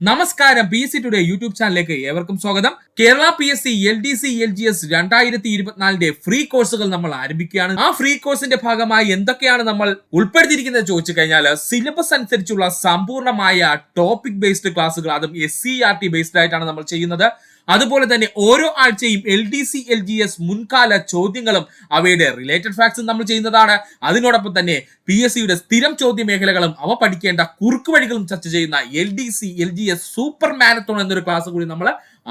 നമസ്കാരം, PSC today YouTube ചാനലിലേക്ക് ഏവർക്കും സ്വാഗതം. Kerala PSC LDC LGS 2024 free കോഴ്സുകൾ നമ്മൾ ആരംഭിക്കുകയാണ്. ആ ഫ്രീ കോഴ്സിന്റെ ഭാഗമായി എന്തൊക്കെയാണ് നമ്മൾ ഉൾപ്പെടുത്തിയിരിക്കുന്നത് ചോദിച്ചു കഴിഞ്ഞാൽ, സിലബസ് അനുസരിച്ചുള്ള സമ്പൂർണ്ണമായ ടോപ്പിക് ബേസ്ഡ് ക്ലാസ്സുകൾ, അതും SCERT ബേസ്ഡ് ആയിട്ടാണ് നമ്മൾ ചെയ്യുന്നത്. അതുപോലെ തന്നെ ഓരോ ആഴ്ചയും LDC LGS മുൻകാല ചോദ്യങ്ങളും അവയുടെ റിലേറ്റഡ് ഫാക്ട്സും നമ്മൾ ചെയ്യുന്നതാണ്. അതിനോടൊപ്പം തന്നെ PSCയുടെ സ്ഥിരം ചോദ്യ മേഖലകളും അവ പഠിക്കേണ്ട കുറുക്ക് വഴികളും ചർച്ച ചെയ്യുന്ന LDC LGS സൂപ്പർ മാരത്തോൺ എന്നൊരു ക്ലാസ് കൂടി നമ്മൾ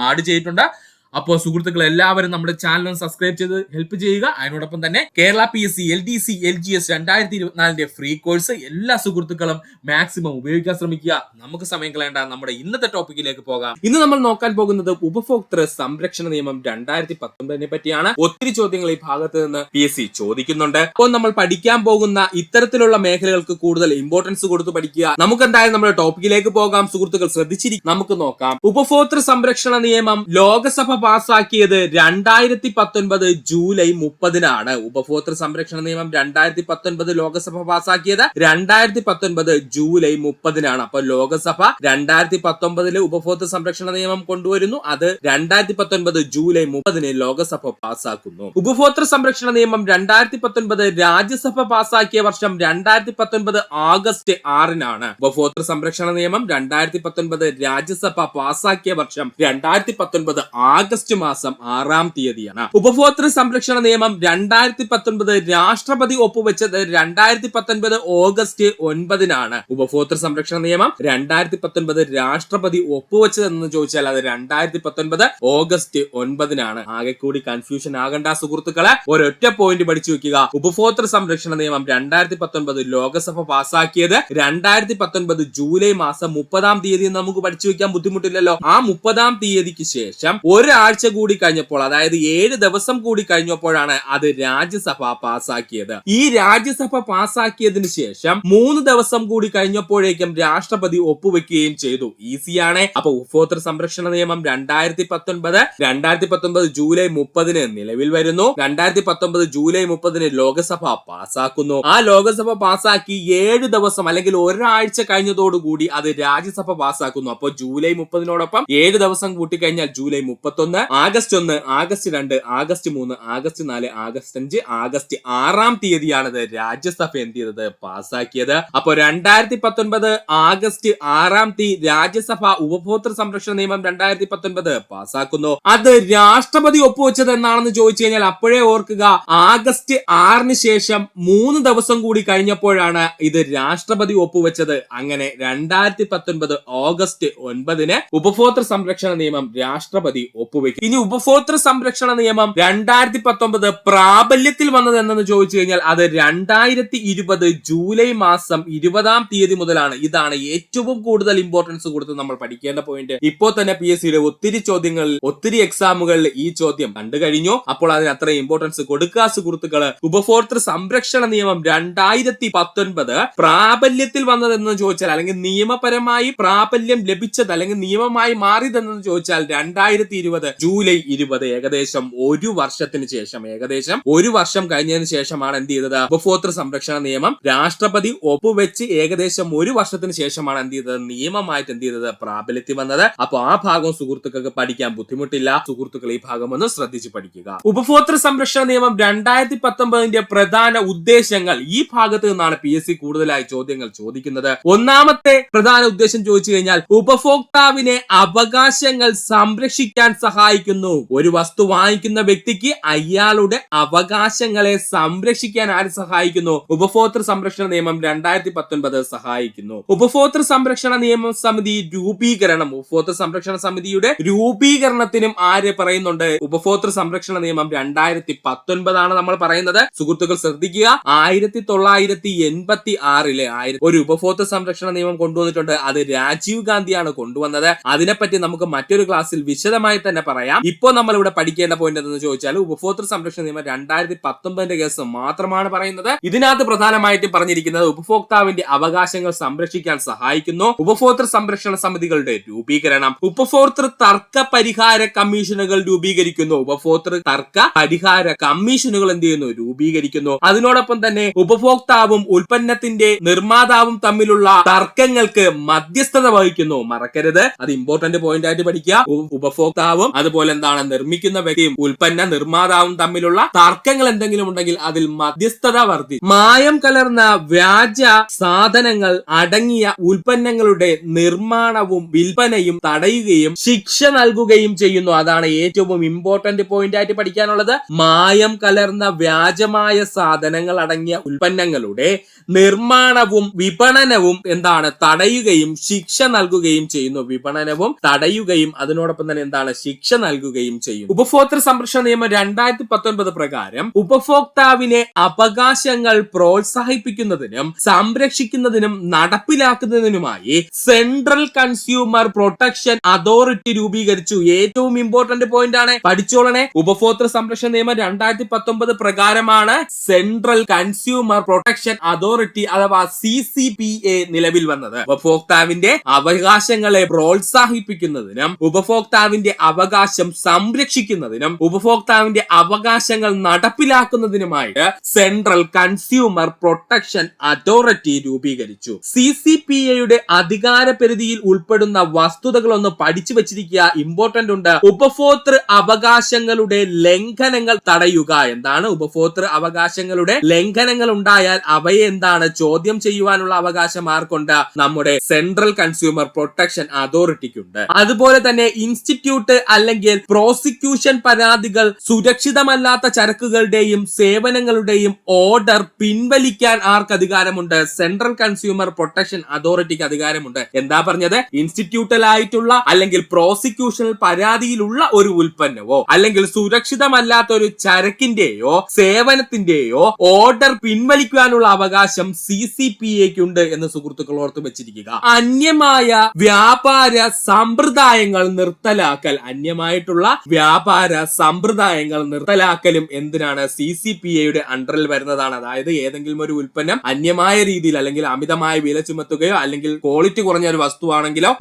ആഡ് ചെയ്തിട്ടുണ്ട്. അപ്പോൾ സുഹൃത്തുക്കൾ എല്ലാവരും നമ്മുടെ ചാനൽ സബ്സ്ക്രൈബ് ചെയ്ത് ഹെൽപ്പ് ചെയ്യുക. അതിനോടൊപ്പം തന്നെ Kerala PSC LDC LGS 2024 free course എല്ലാ സുഹൃത്തുക്കളും മാക്സിമം ഉപയോഗിക്കാൻ ശ്രമിക്കുക. നമുക്ക് സമയം കളയേണ്ട നമ്മുടെ ഇന്നത്തെ ടോപ്പിക്കിലേക്ക് പോകാം. ഇന്ന് നമ്മൾ നോക്കാൻ പോകുന്നത് ഉപഭോക്തൃ സംരക്ഷണ നിയമം 2019 പറ്റിയാണ്. ഒത്തിരി ചോദ്യങ്ങൾ ഈ ഭാഗത്ത് നിന്ന് PSC ചോദിക്കുന്നുണ്ട്. അപ്പോൾ നമ്മൾ പഠിക്കാൻ പോകുന്ന ഇത്തരത്തിലുള്ള മേഖലകൾക്ക് കൂടുതൽ ഇമ്പോർട്ടൻസ് കൊടുത്ത് പഠിക്കുക. നമുക്ക് എന്തായാലും നമ്മുടെ ടോപ്പിക്കിലേക്ക് പോകാം. സുഹൃത്തുക്കൾ ശ്രദ്ധിച്ചിരിക്കും. നമുക്ക് നോക്കാം. ഉപഭോക്തൃ സംരക്ഷണ നിയമം ലോകസഭ പാസാക്കിയത് 2019 ജൂലൈ 30-നാണ്. ഉപഭോക്തൃ സംരക്ഷണ നിയമം 2019 ലോകസഭ പാസാക്കിയത് 2019 ജൂലൈ 30-നാണ്. അപ്പൊ ലോകസഭ 2019 ഉപഭോക്തൃ സംരക്ഷണ നിയമം കൊണ്ടുവരുന്നു. അത് 2019 ജൂലൈ 30-ന് ലോകസഭ പാസാക്കുന്നു. ഉപഭോക്തൃ സംരക്ഷണ നിയമം 2019 രാജ്യസഭ പാസാക്കിയ വർഷം 2019 ആഗസ്റ്റ് 6-നാണ്. ഉപഭോക്തൃ സംരക്ഷണ നിയമം 2019 രാജ്യസഭ പാസാക്കിയ വർഷം 2019 ആഗസ്റ്റ് മാസം 6-ാം തീയതിയാണ്. ഉപഭോക്തൃ സംരക്ഷണ നിയമം 2019 രാഷ്ട്രപതി ഒപ്പുവെച്ചത് 2019 ഓഗസ്റ്റ് 9-നാണ്. ഉപഭോക്തൃ സംരക്ഷണ നിയമം 2019 രാഷ്ട്രപതി ഒപ്പുവെച്ചതെന്ന് ചോദിച്ചാൽ അത് 2019 ഓഗസ്റ്റ് 9-നാണ്. ആകെ കൂടി കൺഫ്യൂഷൻ ആകണ്ട സുഹൃത്തുക്കളെ, ഒരൊറ്റ പോയിന്റ് പഠിച്ചു വെക്കുക. ഉപഭോക്തൃ സംരക്ഷണ നിയമം 2019 ലോകസഭ പാസാക്കിയത് 2019 ജൂലൈ മാസം 30-ാം തീയതി നമുക്ക് പഠിച്ചു വെക്കാൻ ബുദ്ധിമുട്ടില്ലല്ലോ. ആ 30-ാം തീയതിക്ക് ശേഷം ഒരാഴ്ച കൂടി കഴിഞ്ഞപ്പോൾ, അതായത് 7 ദിവസം കൂടി കഴിഞ്ഞപ്പോഴാണ് അത് രാജ്യസഭ പാസാക്കിയത്. ഈ രാജ്യസഭ പാസാക്കിയതിനു ശേഷം 3 ദിവസം കൂടി കഴിഞ്ഞപ്പോഴേക്കും രാഷ്ട്രപതി ഒപ്പുവെക്കുകയും ചെയ്തു. ഈസിയാണ്. അപ്പൊ ഉപഭോക്തൃ സംരക്ഷണ നിയമം 2019 ജൂലൈ 30-ന് നിലവിൽ വരുന്നു. 2019 ജൂലൈ 30-ന് ലോകസഭ പാസാക്കുന്നു. ആ ലോകസഭ പാസാക്കി 7 ദിവസം അല്ലെങ്കിൽ ഒരാഴ്ച കഴിഞ്ഞതോടുകൂടി അത് രാജ്യസഭ പാസാക്കുന്നു. അപ്പൊ ജൂലൈ 30-നോടൊപ്പം 7 ദിവസം കൂട്ടിക്കഴിഞ്ഞാൽ July 31, August 1, August 2, August 3, August 4, August 5, August 6-ാം തീയതിയാണത് രാജ്യസഭ എന്ത് ചെയ്തത്? പാസാക്കിയത്. അപ്പൊ 2019 ആഗസ്റ്റ് 6-ാം തീയതി രാജ്യസഭ ഉപഭോക്തൃ സംരക്ഷണ നിയമം 2019 പാസാക്കുന്നു. അത് രാഷ്ട്രപതി ഒപ്പുവെച്ചത് എന്നാണെന്ന് ചോദിച്ചു കഴിഞ്ഞാൽ അപ്പോഴേ ഓർക്കുക, ആഗസ്റ്റ് 6-ന് ശേഷം 3 ദിവസം കൂടി കഴിഞ്ഞപ്പോഴാണ് ഇത് രാഷ്ട്രപതി ഒപ്പുവെച്ചത്. അങ്ങനെ 2019 ഓഗസ്റ്റ് 9-ന് ഉപഭോക്തൃ സംരക്ഷണ നിയമം രാഷ്ട്രപതി ഒപ്പുവെക്കും. ഇനി ഉപഭോക്തൃ സംരക്ഷണ നിയമം 2019 പ്രാബല്യത്തിൽ വന്നത് എന്നു ചോദിച്ചു കഴിഞ്ഞാൽ അത് 2020 ജൂലൈ മാസം 20-ാം തീയതി മുതലാണ്. ഇതാണ് ഏറ്റവും കൂടുതൽ ഇമ്പോർട്ടൻസ് കൊടുത്ത് നമ്മൾ പഠിക്കേണ്ട പോയിന്റ്. ഇപ്പോൾ തന്നെ PSCയുടെ ഒത്തിരി ചോദ്യങ്ങളിൽ, ഒത്തിരി എക്സാമുകളിൽ ഈ ചോദ്യം കണ്ടു കഴിഞ്ഞു. അപ്പോൾ അതിന് അത്ര ഇമ്പോർട്ടൻസ് കൊടുക്കുക സുഹൃത്തുക്കള്. ഉപഭോക്തൃ സംരക്ഷണ നിയമം 2019 പ്രാബല്യത്തിൽ വന്നതെന്ന് ചോദിച്ചാൽ, അല്ലെങ്കിൽ നിയമപരമായി പ്രാബല്യം ലഭിച്ചത് അല്ലെങ്കിൽ നിയമമായി മാറിയതെന്ന് ചോദിച്ചാൽ 2020 ജൂലൈ 20, ഏകദേശം 1 വർഷത്തിന് ശേഷം, ഏകദേശം 1 വർഷം കഴിഞ്ഞതിന് ശേഷമാണ് എന്ത് ചെയ്തത്? ഉപഭോക്തൃ സംരക്ഷണ നിയമം രാഷ്ട്രപതി ഒപ്പുവെച്ച് ഏകദേശം 1 വർഷത്തിന് ശേഷമാണ് എന്ത് ചെയ്തത്? നിയമമായിട്ട് എന്ത് ചെയ്തത്? പ്രാബല്യത്തിൽ വന്നത്. അപ്പൊ ആ ഭാഗം സുഹൃത്തുക്കൾക്ക് പഠിക്കാൻ ബുദ്ധിമുട്ടില്ല. സുഹൃത്തുക്കൾ ഈ ഭാഗം ഒന്ന് ശ്രദ്ധിച്ച് പഠിക്കുക. ഉപഭോക്തൃ സംരക്ഷണ നിയമം 2019 പ്രധാന ഉദ്ദേശങ്ങൾ, ഈ ഭാഗത്ത് നിന്നാണ് PSC കൂടുതലായി ചോദ്യങ്ങൾ ചോദിക്കുന്നത്. ഒന്നാമത്തെ പ്രധാന ഉദ്ദേശം ചോദിച്ചു കഴിഞ്ഞാൽ, ഉപഭോക്താവിനെ അവകാശങ്ങൾ സംരക്ഷിക്കാൻ സഹായിക്കുന്നു. ഒരു വസ്തു വാങ്ങിക്കുന്ന വ്യക്തിക്ക് അയാളുടെ അവകാശങ്ങളെ സംരക്ഷിക്കാൻ ആര് സഹായിക്കുന്നു? ഉപഭോക്തൃ സംരക്ഷണ നിയമം 2019 സഹായിക്കുന്നു. ഉപഭോക്തൃ സംരക്ഷണ നിയമ സമിതി രൂപീകരണം, ഉപഭോക്തൃ സംരക്ഷണ സമിതിയുടെ രൂപീകരണത്തിനും ആര് പറയുന്നുണ്ട്? ഉപഭോക്തൃ സംരക്ഷണ നിയമം 2019 നമ്മൾ പറയുന്നത്. സുഹൃത്തുക്കൾ ശ്രദ്ധിക്കുക, 1986 ഒരു ഉപഭോക്തൃ സംരക്ഷണ നിയമം കൊണ്ടുവന്നിട്ടുണ്ട്. അത് രാജീവ് ഗാന്ധിയാണ് കൊണ്ടുവന്നത്. അതിനെപ്പറ്റി നമുക്ക് മറ്റൊരു ക്ലാസ്സിൽ വിശദമായി തന്നെ തന്നെ പറയാം. ഇപ്പോൾ നമ്മൾ ഇവിടെ പഠിക്കേണ്ട പോയിന്റ് എന്ന് ചോദിച്ചാൽ ഉപഭോക്തൃ സംരക്ഷണ നിയമം 2019 കേസ് മാത്രമാണ് പറയുന്നത്. ഇതിനകത്ത് പ്രധാനമായിട്ടും പറഞ്ഞിരിക്കുന്നത് ഉപഭോക്താവിന്റെ അവകാശങ്ങൾ സംരക്ഷിക്കാൻ സഹായിക്കുന്നു, ഉപഭോക്തൃ സംരക്ഷണ സമിതികളുടെ രൂപീകരണം, ഉപഭോക്തൃ തർക്ക പരിഹാര കമ്മീഷനുകൾ രൂപീകരിക്കുന്നു, ഉപഭോക്തൃ തർക്ക പരിഹാര കമ്മീഷനുകൾ എന്ത് ചെയ്യുന്നു, രൂപീകരിക്കുന്നു. അതിനോടൊപ്പം തന്നെ ഉപഭോക്താവും ഉൽപ്പന്നത്തിന്റെ നിർമ്മാതാവും തമ്മിലുള്ള തർക്കങ്ങൾക്ക് മധ്യസ്ഥത വഹിക്കുന്നു. മറക്കരുത്, അത് ഇമ്പോർട്ടന്റ് പോയിന്റ് ആയിട്ട് പഠിക്കുക. ഉപഭോക്താവും അതുപോലെ എന്താണ് നിർമ്മിക്കുന്ന വ്യക്തിയും ഉൽപ്പന്ന നിർമ്മാതാവും തമ്മിലുള്ള തർക്കങ്ങൾ എന്തെങ്കിലും ഉണ്ടെങ്കിൽ അതിൽ മധ്യസ്ഥത വർദ്ധിക്കും. മായം കലർന്ന വ്യാജ സാധനങ്ങൾ അടങ്ങിയ ഉൽപ്പന്നങ്ങളുടെ നിർമ്മാണവും വിൽപ്പനയും തടയുകയും ശിക്ഷ നൽകുകയും ചെയ്യുന്നു. അതാണ് ഏറ്റവും ഇമ്പോർട്ടന്റ് പോയിന്റ് ആയിട്ട് പഠിക്കാനുള്ളത്. മായം കലർന്ന വ്യാജമായ സാധനങ്ങൾ അടങ്ങിയ ഉൽപ്പന്നങ്ങളുടെ നിർമ്മാണവും വിപണനവും എന്താണ്, തടയുകയും ശിക്ഷ നൽകുകയും ചെയ്യുന്നു. വിപണനവും തടയുകയും അതിനോടൊപ്പം തന്നെ എന്താണ്, ശിക്ഷ നൽകുകയും ചെയ്യും. ഉപഭോക്തൃ സംരക്ഷണ നിയമം 2019 പ്രകാരം ഉപഭോക്താവിനെ അവകാശങ്ങൾ പ്രോത്സാഹിപ്പിക്കുന്നതിനും സംരക്ഷിക്കുന്നതിനും നടപ്പിലാക്കുന്നതിനുമായി സെൻട്രൽ കൺസ്യൂമർ പ്രൊട്ടക്ഷൻ അതോറിറ്റി രൂപീകരിച്ചു. ഏറ്റവും ഇമ്പോർട്ടന്റ് പോയിന്റ് ആണ്, പഠിച്ചോളണേ. ഉപഭോക്തൃ സംരക്ഷണ നിയമം 2019 പ്രകാരമാണ് സെൻട്രൽ കൺസ്യൂമർ പ്രൊട്ടക്ഷൻ അതോറിറ്റി അഥവാ CCPA നിലവിൽ വന്നത്. ഉപഭോക്താവിന്റെ അവകാശങ്ങളെ പ്രോത്സാഹിപ്പിക്കുന്നതിനും ഉപഭോക്താവിന്റെ അവകാശം സംരക്ഷിക്കുന്നതിനും ഉപഭോക്താവിന്റെ അവകാശങ്ങൾ നടപ്പിലാക്കുന്നതിനുമായിട്ട് സെൻട്രൽ കൺസ്യൂമർ പ്രൊട്ടക്ഷൻ അതോറിറ്റി രൂപീകരിച്ചു. CCPAയുടെ അധികാര പരിധിയിൽ ഉൾപ്പെടുന്ന വസ്തുതകളൊന്ന് പഠിച്ചു വെച്ചിരിക്കുക, ഇമ്പോർട്ടന്റ് ഉണ്ട്. ഉപഭോക്തൃ അവകാശങ്ങളുടെ ലംഘനങ്ങൾ തടയുക. എന്താണ് ഉപഭോക്തൃ അവകാശങ്ങളുടെ ലംഘനങ്ങൾ ഉണ്ടായാൽ അവയെ എന്താണ് ചോദ്യം ചെയ്യുവാനുള്ള അവകാശം ആർക്കുണ്ട്? നമ്മുടെ സെൻട്രൽ കൺസ്യൂമർ പ്രൊട്ടക്ഷൻ അതോറിറ്റിക്കുണ്ട്. അതുപോലെ തന്നെ ഇൻസ്റ്റിറ്റ്യൂട്ട് അല്ലെങ്കിൽ പ്രോസിക്യൂഷൻ പരാതികൾ സുരക്ഷിതമല്ലാത്ത ചരക്കുകളുടെയും സേവനങ്ങളുടെയും ഓർഡർ പിൻവലിക്കാൻ ആർക്ക് അധികാരമുണ്ട്? സെൻട്രൽ കൺസ്യൂമർ പ്രൊട്ടക്ഷൻ അതോറിറ്റിക്ക് അധികാരമുണ്ട്. എന്താ പറഞ്ഞത്? ഇൻസ്റ്റിറ്റ്യൂട്ടലായിട്ടുള്ള അല്ലെങ്കിൽ പ്രോസിക്യൂഷണൽ പരാതിയിലുള്ള ഒരു ഉൽപ്പന്നവോ അല്ലെങ്കിൽ സുരക്ഷിതമല്ലാത്ത ഒരു ചരക്കിന്റെയോ സേവനത്തിന്റെയോ ഓർഡർ പിൻവലിക്കാനുള്ള അവകാശം CCPAക്കുണ്ട് എന്ന് സുഹൃത്തുക്കൾ ഓർത്ത് വെച്ചിരിക്കുക. അന്യമായ വ്യാപാര സമ്പ്രദായങ്ങൾ നിർത്തലാക്കൽ, അന്യമായിട്ടുള്ള വ്യാപാര സമ്പ്രദായങ്ങൾ നിർത്തലാക്കലും എന്തിനാണ്? CCPAയുടെ അണ്ടറിൽ വരുന്നതാണ്. അതായത് ഏതെങ്കിലും ഒരു ഉൽപ്പന്നം അന്യമായ രീതിയിൽ അല്ലെങ്കിൽ അമിതമായ വില ചുമത്തുകയോ അല്ലെങ്കിൽ ക്വാളിറ്റി കുറഞ്ഞ ഒരു വസ്തുവാണെങ്കിലോ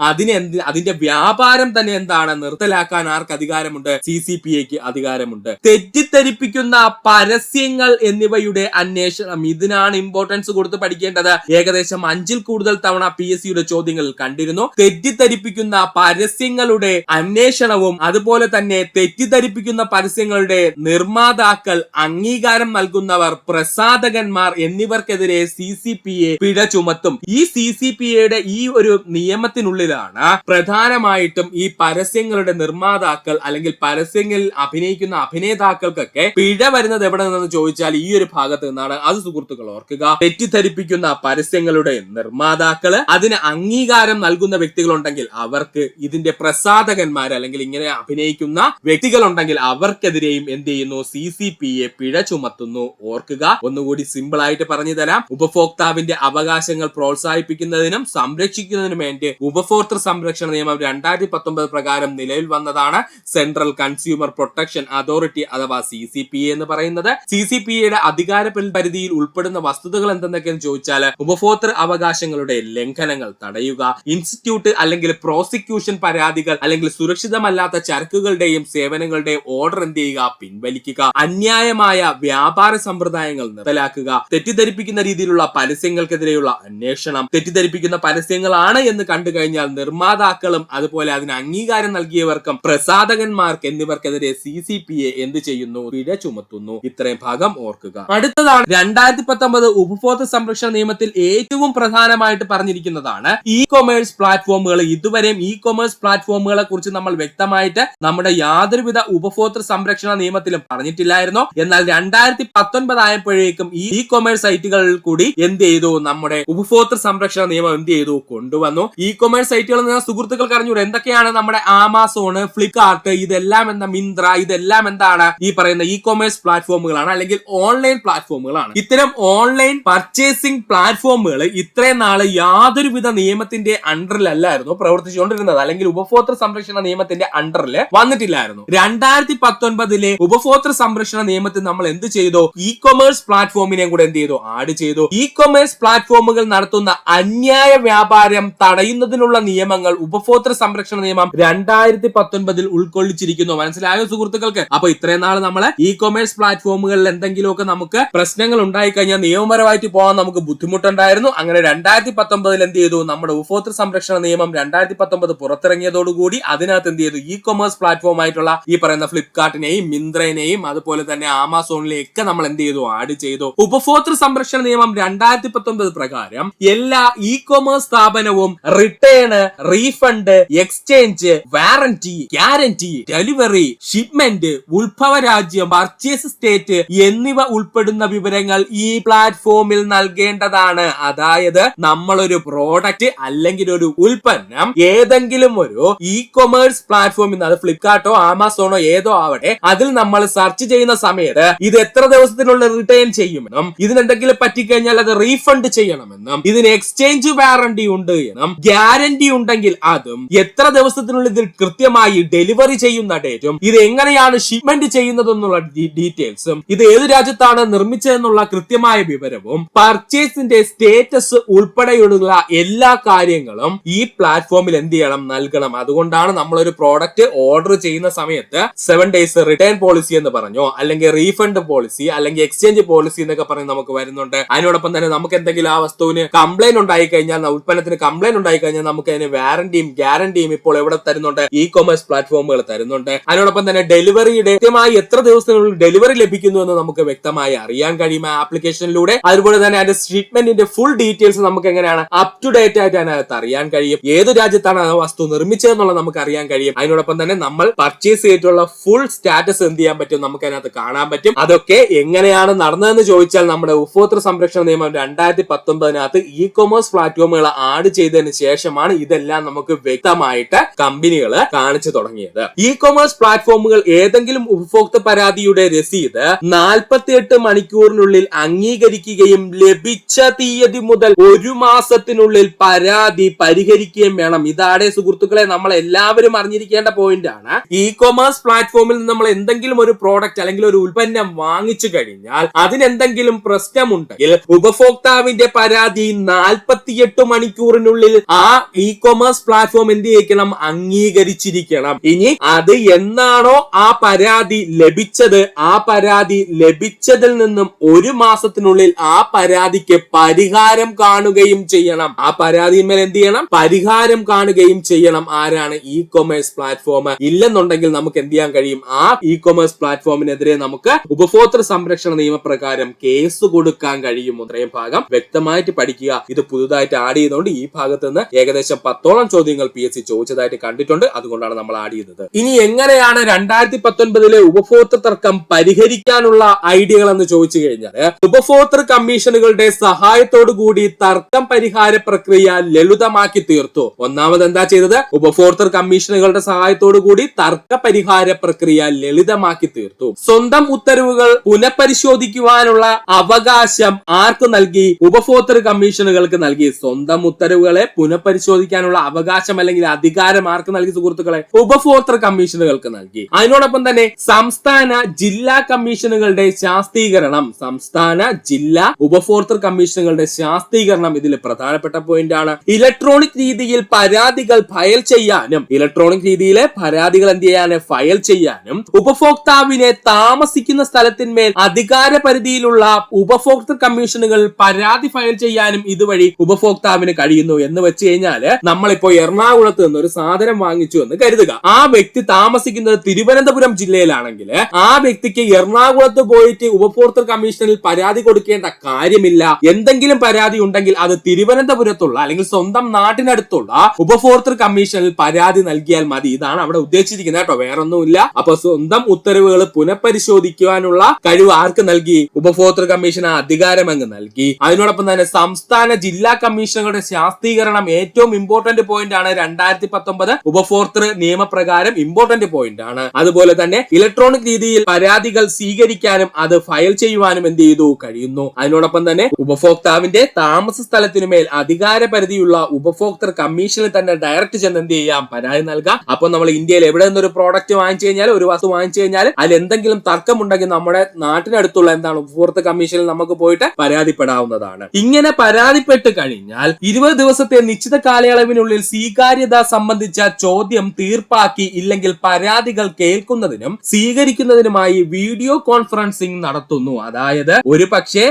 അതിന്റെ വ്യാപാരം തന്നെ എന്താണ് നിർത്തലാക്കാൻ ആർക്ക് അധികാരമുണ്ട്? CCPAക്ക് അധികാരമുണ്ട്. തെറ്റിദ്ധരിപ്പിക്കുന്ന പരസ്യങ്ങൾ എന്നിവയുടെ അന്വേഷണം, ഇതിനാണ് ഇമ്പോർട്ടൻസ് കൊടുത്ത് പഠിക്കേണ്ടത്. ഏകദേശം 5ൽ കൂടുതൽ തവണ PSCയുടെ ചോദ്യങ്ങളിൽ കണ്ടിരുന്നു. തെറ്റിദ്ധരിപ്പിക്കുന്ന പരസ്യങ്ങളുടെ അന്വേഷണവും അതുപോലെ തന്നെ തെറ്റിദ്ധരിപ്പിക്കുന്ന പരസ്യങ്ങളുടെ നിർമ്മാതാക്കൾ, അംഗീകാരം നൽകുന്നവർ, പ്രസാധകന്മാർ എന്നിവർക്കെതിരെ CCPA പിഴ ചുമത്തും. ഈ CCPAയുടെ ഈ ഒരു നിയമത്തിനുള്ളിലാണ് പ്രധാനമായിട്ടും ഈ പരസ്യങ്ങളുടെ നിർമ്മാതാക്കൾ അല്ലെങ്കിൽ പരസ്യങ്ങളിൽ അഭിനയിക്കുന്ന അഭിനേതാക്കൾക്കൊക്കെ പിഴ വരുന്നത് എവിടെ നിന്നെന്ന് ചോദിച്ചാൽ ഈ ഒരു ഭാഗത്ത് നിന്നാണ്. അത് സുഹൃത്തുക്കൾ ഓർക്കുക. തെറ്റിദ്ധരിപ്പിക്കുന്ന പരസ്യങ്ങളുടെ നിർമ്മാതാക്കള്, അതിന് അംഗീകാരം നൽകുന്ന വ്യക്തികളുണ്ടെങ്കിൽ അവർക്ക്, ഇതിന്റെ പ്രസാധകന്മാർ അല്ലെങ്കിൽ ഇങ്ങനെ അഭിനയിക്കുന്ന വ്യക്തികളുണ്ടെങ്കിൽ അവർക്കെതിരെയും എന്ത് ചെയ്യുന്നു? CCPA പിഴ ചുമത്തുന്നു. ഓർക്കുക, ഒന്നുകൂടി സിമ്പിൾ ആയിട്ട് പറഞ്ഞു തരാം. ഉപഭോക്താവിന്റെ അവകാശങ്ങൾ പ്രോത്സാഹിപ്പിക്കുന്നതിനും സംരക്ഷിക്കുന്നതിനും വേണ്ടി ഉപഭോക്തൃ സംരക്ഷണ നിയമം 2019 പ്രകാരം നിലവിൽ വന്നതാണ് സെൻട്രൽ കൺസ്യൂമർ പ്രൊട്ടക്ഷൻ അതോറിറ്റി അഥവാ CCPA എന്ന് പറയുന്നത്. CCPAയുടെ അധികാര പരിധിയിൽ ഉൾപ്പെടുന്ന വസ്തുതകൾ എന്തെന്നൊക്കെയെന്ന് ചോദിച്ചാൽ ഉപഭോക്തൃ അവകാശങ്ങളുടെ ലംഘനങ്ങൾ തടയുക, ഇൻസ്റ്റിറ്റ്യൂട്ട് അല്ലെങ്കിൽ പ്രോസിക്യൂഷൻ പരാതികൾ അല്ലെങ്കിൽ സുരക്ഷിതമല്ലാത്ത ചരക്കുകളുടെയും സേവനങ്ങളുടെയും ഓർഡർ എന്ത് ചെയ്യുക? പിൻവലിക്കുക, അന്യായമായ വ്യാപാര സമ്പ്രദായങ്ങൾ നിർത്തലാക്കുക, തെറ്റിദ്ധരിപ്പിക്കുന്ന രീതിയിലുള്ള പരസ്യങ്ങൾക്കെതിരെയുള്ള അന്വേഷണം, തെറ്റിദ്ധരിപ്പിക്കുന്ന പരസ്യങ്ങളാണ് എന്ന് കണ്ടു കഴിഞ്ഞാൽ നിർമ്മാതാക്കളും അതുപോലെ അതിന് അംഗീകാരം നൽകിയവർക്കും പ്രസാധകന്മാർക്ക് എന്നിവർക്കെതിരെ CCPA എന്ത് ചെയ്യുന്നു? പിഴ ചുമത്തുന്നു. ഇത്രയും ഭാഗം ഓർക്കുക. അടുത്തതാണ് 2019 ഉപഭോക്തൃ സംരക്ഷണ നിയമത്തിൽ ഏറ്റവും പ്രധാനമായിട്ട് പറഞ്ഞിരിക്കുന്നതാണ് ഇ-കൊമേഴ്സ് പ്ലാറ്റ്ഫോമുകൾ. ഇതുവരെയും ഇ-കൊമേഴ്സ് പ്ലാറ്റ്ഫോമുകളെ കുറിച്ച് നമ്മൾ വ്യക്തമായിട്ട് നമ്മുടെ യാതൊരുവിധ ഉപഭോക്തൃ സംരക്ഷണ നിയമത്തിലും പറഞ്ഞിട്ടില്ലായിരുന്നു. എന്നാൽ 2019 ആയപ്പോഴേക്കും ഈ ഇ-കൊമേഴ്സ് സൈറ്റുകളിൽ കൂടി എന്ത് ചെയ്തു? നമ്മുടെ ഉപഭോക്തൃ സംരക്ഷണ നിയമം എന്ത് ചെയ്തു? കൊണ്ടുവന്നു. ഇ-കൊമേഴ്സ് സൈറ്റുകൾ എന്ന സുഹൃത്തുക്കൾക്ക് അറിഞ്ഞൂടെ എന്തൊക്കെയാണ്? നമ്മുടെ ആമസോണ്, ഫ്ലിപ്കാർട്ട്, ഇതെല്ലാം എന്താ, മിന്ത്ര, ഇതെല്ലാം എന്താണ്? ഈ പറയുന്ന ഇ-കൊമേഴ്സ് പ്ലാറ്റ്ഫോമുകളാണ് അല്ലെങ്കിൽ ഓൺലൈൻ പ്ലാറ്റ്ഫോമുകളാണ്. ഇത്തരം ഓൺലൈൻ പർച്ചേസിംഗ് പ്ലാറ്റ്ഫോമുകൾ ഇത്രയും നാള് യാതൊരുവിധ നിയമത്തിന്റെ അണ്ടറിലല്ലായിരുന്നു പ്രവർത്തിച്ചുകൊണ്ടിരുന്നത് അല്ലെങ്കിൽ ഉപഭോക്തൃ സംരക്ഷണ നിയമത്തിന്റെ അണ്ടറിൽ വന്നിട്ടില്ലായിരുന്നു. 2019 ഉപഭോക്തൃ സംരക്ഷണ നിയമത്തിൽ നമ്മൾ എന്ത് ചെയ്തു? ഇ കൊമേഴ്സ് പ്ലാറ്റ്ഫോമിനെയും കൂടെ എന്ത് ചെയ്തു? ആഡ് ചെയ്തു. ഇ കൊമേഴ്സ് പ്ലാറ്റ്ഫോമുകൾ നടത്തുന്ന അന്യായ വ്യാപാരം തടയുന്നതിനുള്ള നിയമങ്ങൾ ഉപഭോക്തൃ സംരക്ഷണ നിയമം 2019 ഉൾക്കൊള്ളിച്ചിരിക്കുന്നു. മനസ്സിലായോ സുഹൃത്തുക്കൾക്ക്? അപ്പൊ ഇത്രയും നാൾ നമ്മള് ഇ കൊമേഴ്സ് പ്ലാറ്റ്ഫോമുകളിൽ എന്തെങ്കിലുമൊക്കെ നമുക്ക് പ്രശ്നങ്ങൾ ഉണ്ടായി കഴിഞ്ഞാൽ നിയമപരമായിട്ട് പോകാൻ നമുക്ക് ബുദ്ധിമുട്ടുണ്ടായിരുന്നു. അങ്ങനെ 2019 എന്ത് ചെയ്തു? നമ്മുടെ ഉപഭോക്തൃ സംരക്ഷണ നിയമം 2019 പുറത്തിറങ്ങിയതോടുകൂടി അതിനകത്ത് എന്ത് ചെയ്തു? ഇ കൊമേഴ്സ് പ്ലാറ്റ്ഫോം ആയിട്ടുള്ള ഈ പറയുന്ന ഫ്ലിപ്കാർട്ടിനെയും മിന്ത്രേനെയും അതുപോലെ തന്നെ ആമസോണിലെയും ഒക്കെ നമ്മൾ എന്ത് ചെയ്തു? ആഡ് ചെയ്തു. ഉപഭോക്തൃ സംരക്ഷണ നിയമം 2019 പ്രകാരം എല്ലാ ഇ കൊമേഴ്സ് സ്ഥാപനവും return, refund, exchange, warranty, guarantee, delivery, shipment, ഉത്ഭവ രാജ്യം, പർച്ചേസ് സ്റ്റേറ്റ് എന്നിവ ഉൾപ്പെടുന്ന വിവരങ്ങൾ ഈ പ്ലാറ്റ്ഫോമിൽ നൽകേണ്ടതാണ്. അതായത് നമ്മളൊരു പ്രോഡക്റ്റ് അല്ലെങ്കിൽ ഒരു ഉൽപ്പന്നം ഏതെങ്കിലും ഒരു ഇ കൊമേഴ്സ് പ്ലാറ്റ്ഫോമിൽ നിന്ന്, അത് ഫ്ലിപ്കാർട്ടോ ആമസോണോ ഏതോ ആവട്ടെ, അതിൽ നമ്മൾ സെർച്ച് ചെയ്യുന്ന സമയത്ത് ഇത് എത്ര ദിവസത്തിനുള്ളിൽ റിട്ടേൺ ചെയ്യുമെന്നും ഇതിനെന്തെങ്കിലും പറ്റിക്കഴിഞ്ഞാൽ അത് റീഫണ്ട് ചെയ്യണമെന്നും ഇതിന് എക്സ്ചേഞ്ച് വാറന്റി ഉണ്ട് എന്നും ഗ്യാരന്റി ഉണ്ടെങ്കിൽ അതും എത്ര ദിവസത്തിനുള്ളിൽ ഇതിൽ കൃത്യമായി ഡെലിവറി ചെയ്യുന്ന ഡേറ്റും ഇത് എങ്ങനെയാണ് ഷിപ്മെന്റ് ചെയ്യുന്നതെന്നുള്ള ഡീറ്റെയിൽസും ഇത് ഏത് രാജ്യത്താണ് നിർമ്മിച്ചതെന്നുള്ള കൃത്യമായ വിവരവും പർച്ചേസിന്റെ സ്റ്റേറ്റസ് ഉൾപ്പെടെയുള്ള എല്ലാ കാര്യങ്ങളും ഈ പ്ലാറ്റ്ഫോമിൽ എന്ത് ചെയ്യണം? നൽകണം. അതുകൊണ്ടാണ് നമ്മളൊരു പ്രോഡക്റ്റ് ഓർഡർ ചെയ്യുന്ന സമയത്ത് 7 days റിട്ടേൺ പോളിസി എന്ന് പറഞ്ഞോ, അല്ലെങ്കിൽ റീഫണ്ട് പോളിസി, അല്ലെങ്കിൽ എക്സ്ചേഞ്ച് പോളിസി എന്നൊക്കെ പറഞ്ഞ് നമുക്ക് വരുന്നുണ്ട്. അതിനോടൊപ്പം തന്നെ നമുക്ക് എന്തെങ്കിലും ആ വസ്തുവിന് കംപ്ലൈന്റ് ഉണ്ടായി കഴിഞ്ഞാൽ, ഉൽപ്പന്നത്തിന് കംപ്ലൈന്റ് ഉണ്ടായി കഴിഞ്ഞാൽ നമുക്ക് അതിന് വാറന്റിയും ഗ്യാരന്റിയും ഇപ്പോൾ എവിടെ തരുന്നുണ്ട്? ഇ കൊമേഴ്സ് പ്ലാറ്റ്ഫോമുകൾ തരുന്നുണ്ട്. അതിനോടൊപ്പം തന്നെ ഡെലിവറിയുടെ കൃത്യമായി എത്ര ദിവസത്തിനുള്ളിൽ ഡെലിവറി ലഭിക്കുന്നു എന്ന് നമുക്ക് വ്യക്തമായി അറിയാൻ കഴിയും ആ ആപ്ലിക്കേഷനിലൂടെ. അതുപോലെ തന്നെ അതിന്റെ ഷിപ്മെന്റിന്റെ ഫുൾ ഡീറ്റെയിൽസ് നമുക്ക് എങ്ങനെയാണ് അപ് ടു ഡേറ്റ് ആയിട്ട് അതിനകത്ത് അറിയാൻ കഴിയും. ഏത് രാജ്യത്താണ് ആ വസ്തു നിർമ്മിച്ചതെന്നുള്ളത് നമുക്ക് അറിയാൻ കഴിയും. അതിനോടൊപ്പം തന്നെ നമ്മൾ പർച്ചേസ് ചെയ്തിട്ടുള്ള ഫുൾ സ്റ്റാറ്റസ് എന്ത് ചെയ്യാൻ പറ്റും? നമുക്ക് അതിനകത്ത് കാണാൻ പറ്റും. അതൊക്കെ എങ്ങനെയാണ് നടന്നതെന്ന് ചോദിച്ചാൽ നമ്മുടെ ഉപഭോക്തൃ സംരക്ഷണ നിയമം 2019 ഇ കൊമേഴ്സ് പ്ലാറ്റ്ഫോമുകൾ ആഡ് ചെയ്തതിന് ശേഷമാണ് ഇതെല്ലാം നമുക്ക് വ്യക്തമായിട്ട് കമ്പനികൾ കാണിച്ചു തുടങ്ങിയത്. ഇ കൊമേഴ്സ് പ്ലാറ്റ്ഫോമുകൾ ഏതെങ്കിലും ഉപഭോക്തൃ പരാതിയുടെ രസീത് 48 മണിക്കൂറിനുള്ളിൽ അംഗീകരിക്കുകയും ലഭിച്ച തീയതി മുതൽ 1 മാസത്തിനുള്ളിൽ പരാതി പരിഹരിക്കുകയും വേണം. ഇതാടെ സുഹൃത്തുക്കളെ നമ്മൾ എല്ലാവരും അറിഞ്ഞിരിക്കേണ്ട പോയിന്റ് ആണ്. ഇ കൊമേഴ്സ് പ്ലാറ്റ്ഫോമിൽ നിന്ന് നമ്മൾ എന്തെങ്കിലും ഒരു പ്രോഡക്റ്റ് അല്ലെങ്കിൽ ഒരു ഉൽപ്പന്നം വാങ്ങിച്ചു കഴിഞ്ഞാൽ അതിനെന്തെങ്കിലും പ്രശ്നമുണ്ടെങ്കിൽ ഉപഭോക്താവിന്റെ പരാതി 48 മണിക്കൂറിനുള്ളിൽ ആ ഇ കൊമേഴ്സ് പ്ലാറ്റ്ഫോം എന്ത് ചെയ്യിക്കണം? അംഗീകരിച്ചിരിക്കണം. ഇനി അത് എന്നാണോ ആ പരാതി ലഭിച്ചത്, ആ പരാതി ലഭിച്ചതിൽ നിന്നും 1 മാസത്തിനുള്ളിൽ ആ പരാതിക്ക് പരിഹാരം കാണുകയും ചെയ്യണം. ആ പരാതിന്മേൽ എന്ത് ചെയ്യണം? പരിഹാരം കാണുകയും ചെയ്യണം. ആരാണ്? E commerce platform. ഇല്ലെന്നുണ്ടെങ്കിൽ നമുക്ക് എന്ത് ചെയ്യാൻ കഴിയും? ആ ഇ കൊമേഴ്സ് പ്ലാറ്റ്ഫോമിനെതിരെ നമുക്ക് ഉപഭോക്തൃ സംരക്ഷണ നിയമപ്രകാരം കേസ് കൊടുക്കാൻ കഴിയും. ഇത്രയും ഭാഗം വ്യക്തമായിട്ട് പഠിക്കുക. ഇത് പുതുതായിട്ട് ആഡ് ചെയ്തുകൊണ്ട് ഈ ഭാഗത്ത് നിന്ന് ഏകദേശം 10ഓളം ചോദ്യങ്ങൾ PSC ചോദിച്ചതായിട്ട് കണ്ടിട്ടുണ്ട്. അതുകൊണ്ടാണ് നമ്മൾ ആഡ് ചെയ്തത്. ഇനി എങ്ങനെയാണ് 2019 ഉപഭോക്തൃ തർക്കം പരിഹരിക്കാനുള്ള ഐഡിയകൾ എന്ന് ചോദിച്ചു കഴിഞ്ഞാൽ, ഉപഭോക്തൃ കമ്മീഷനുകളുടെ സഹായത്തോടു കൂടി തർക്കം പരിഹാര പ്രക്രിയ ലളിതമാക്കി തീർത്തു. ഒന്നാമത് എന്താ ചെയ്തത്? ഉപഭോക്തൃ കമ്മീഷനുകളുടെ സഹായത്തോടു കൂടി തർക്ക പരിഹാര പ്രക്രിയ ലളിതമാക്കി തീർത്തു. സ്വന്തം ഉത്തരവുകൾ പുനഃപരിശോധിക്കുവാനുള്ള അവകാശം ആർക്ക് നൽകി? ഉപഭോക്തൃ കമ്മീഷനുകൾക്ക് നൽകി. സ്വന്തം ഉത്തരവുകളെ പുനഃപരിശോധിക്കാനുള്ള അവകാശം അല്ലെങ്കിൽ അധികാരം ആർക്ക് നൽകി സുഹൃത്തുക്കളെ? ഉപഭോക്തൃ കമ്മീഷനുകൾക്ക് നൽകി. അതിനോടൊപ്പം തന്നെ സംസ്ഥാന ജില്ലാ കമ്മീഷനുകളുടെ ശാസ്ത്രീകരണം, സംസ്ഥാന ജില്ലാ ഉപഭോക്തൃ കമ്മീഷനുകളുടെ ശാസ്ത്രീകരണം ഇതിൽ പ്രധാനപ്പെട്ട പോയിന്റ് ആണ്. ഇലക്ട്രോണിക് രീതിയിൽ പരാതികൾ ഫയൽ ചെയ്യാനും, ഇലക്ട്രോണിക് രീതിയിലെ പരാതികൾ എന്ത് ചെയ്യാനും ഫയൽ ചെയ്യാനും, ഉപഭോക്താവിനെ താമസിക്കുന്ന സ്ഥലത്തിന്മേൽ അധികാര പരിധിയിലുള്ള ഉപഭോക്തൃ കമ്മീഷനുകൾ പരാതി ഫയൽ ചെയ്യാനും ഇതുവഴി ഉപഭോക്താവിന് കഴിയുന്നു. എന്ന് വെച്ച് കഴിഞ്ഞാല് നമ്മളിപ്പോ എറണാകുളത്ത് നിന്ന് ഒരു സാധനം വാങ്ങിച്ചു എന്ന് കരുതുക. ആ വ്യക്തി താമസിക്കുന്നത് തിരുവനന്തപുരം ജില്ലയിലാണെങ്കിൽ ആ വ്യക്തിക്ക് എറണാകുളത്ത് പോയിട്ട് ഉപഭോക്തൃ കമ്മീഷനിൽ പരാതി കൊടുക്കേണ്ട കാര്യമില്ല. എന്തെങ്കിലും പരാതി ഉണ്ടെങ്കിൽ അത് തിരുവനന്തപുരത്തുള്ള അല്ലെങ്കിൽ സ്വന്തം നാട്ടിനടുത്തുള്ള ഉപഭോക്തൃ കമ്മീഷനിൽ പരാതി നൽകിയാൽ മതി. ഇതാണ് അവിടെ ഉദ്ദേശിച്ചിരിക്കുന്നത് കേട്ടോ, വേറൊന്നുമില്ല. അപ്പൊ സ്വന്തം ഉത്തരവുകൾ പുനഃപരിശോധിക്കുവാനുള്ള കഴിവ് ആർക്ക് നൽകി? ഉപഭോക്തൃ കമ്മീഷൻ ആ അധികാരം അങ്ങ് നൽകി. അതിനോടൊപ്പം തന്നെ സംസ്ഥാന ജില്ലാ കമ്മീഷനുകളുടെ ശാസ്ത്രീകരണം ഏറ്റവും ഇമ്പോർട്ടന്റ് പോയിന്റ് ആണ്. 2019 ഉപഭോക്തൃ നിയമപ്രകാരം ഇമ്പോർട്ടന്റ് പോയിന്റ് ആണ്. അതുപോലെ തന്നെ ഇലക്ട്രോണിക് രീതിയിൽ പരാതികൾ സ്വീകരിക്കാനും അത് ഫയൽ ചെയ്യുവാനും എന്ത് ചെയ്തു? കഴിയുന്നു. അതിനോടൊപ്പം തന്നെ ഉപഭോക്താവിന്റെ താമസ സ്ഥലത്തിനുമേൽ അധികാര പരിധിയുള്ള ഉപഭോക്തൃ കമ്മീഷനിൽ തന്നെ ഡയറക്റ്റ് ചെന്ന് എന്ത് ചെയ്യാം? പരാതി നൽകാം. അപ്പൊ നമ്മൾ ഇന്ത്യയിൽ എവിടെ നിന്നൊരു പ്രോഡക്റ്റ് വാങ്ങിച്ചു കഴിഞ്ഞാൽ, ഒരു വസ്തു വാങ്ങിച്ചു കഴിഞ്ഞാൽ അതിൽ എന്തെങ്കിലും തർക്കമുണ്ടെങ്കിൽ നമ്മുടെ നാട്ടിനടുത്തുള്ള ഉപഭോക്തൃ കമ്മീഷനിൽ നമുക്ക് പോയിട്ട് പരാതിപ്പെടാവുന്നതാണ്. ഇങ്ങനെ പരാതിപ്പെട്ട് കഴിഞ്ഞാൽ 20 ദിവസത്തെ നിശ്ചിത കാലയളവിനുള്ളിൽ സ്വീകാര്യത സംബന്ധിച്ച ചോദ്യം തീർപ്പാക്കി ഇല്ലെങ്കിൽ പരാതികൾ കേൾക്കുന്നതിനും സ്വീകരിക്കുന്നതിനുമായി വീഡിയോ കോൺഫറൻസിംഗ് നടത്തുന്നു. അതായത് ഒരു പക്ഷേ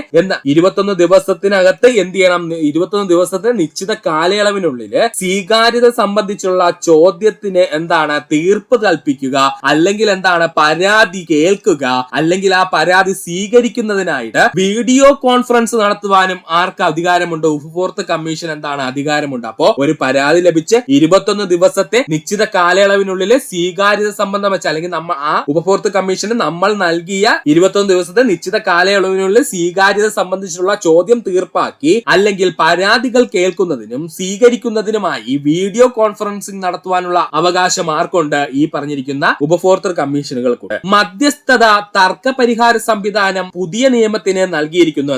21 ദിവസത്തിനകത്ത് എന്ത് ചെയ്യണം, 21 ദിവസത്തെ നിശ്ചിത കാലയളവിനുള്ളിൽ സ്വീകാര്യത സംബന്ധിച്ചുള്ള ചോദ്യത്തിന് തീർപ്പ് കൽപ്പിക്കുക, അല്ലെങ്കിൽ പരാതി കേൾക്കുക, അല്ലെങ്കിൽ ആ പരാതി സ്വീകരിക്കുന്നതിനായിട്ട് വീഡിയോ കോൺഫറൻസ് നടത്തുവാനും ആർക്ക് അധികാരമുണ്ട്? ഉപഭോക്തൃ കമ്മീഷൻ അധികാരമുണ്ട്. അപ്പോ ഒരു പരാതി ലഭിച്ച് 21 ദിവസത്തെ നിശ്ചിത കാലയളവിനുള്ളിൽ സ്വീകാര്യത സംബന്ധം വെച്ച്, അല്ലെങ്കിൽ ആ ഉപഭോക്തൃ കമ്മീഷന് നമ്മൾ നൽകിയ 21 ദിവസത്തെ നിശ്ചിത കാലയളവിനുള്ളിൽ സ്വീകാര്യത സംബന്ധിച്ചുള്ള ചോദ്യം തീർപ്പാക്കി അല്ലെങ്കിൽ പരാതികൾ കേൾക്കുന്നതിനും സ്വീകരിക്കുന്നതിനുമായി വീഡിയോ കോൺഫറൻസിംഗ് നടത്തുവാനുള്ള അവകാശം ആർക്കുണ്ട്? ഈ പറഞ്ഞിരിക്കുന്ന ഉപഭോക്തൃ കമ്മീഷനുകൾക്കുണ്ട്. മധ്യസ്ഥത തർക്ക പരിഹാര സംവിധാനം പുതിയ നിയമത്തിന് നൽകിയിരിക്കുന്നു.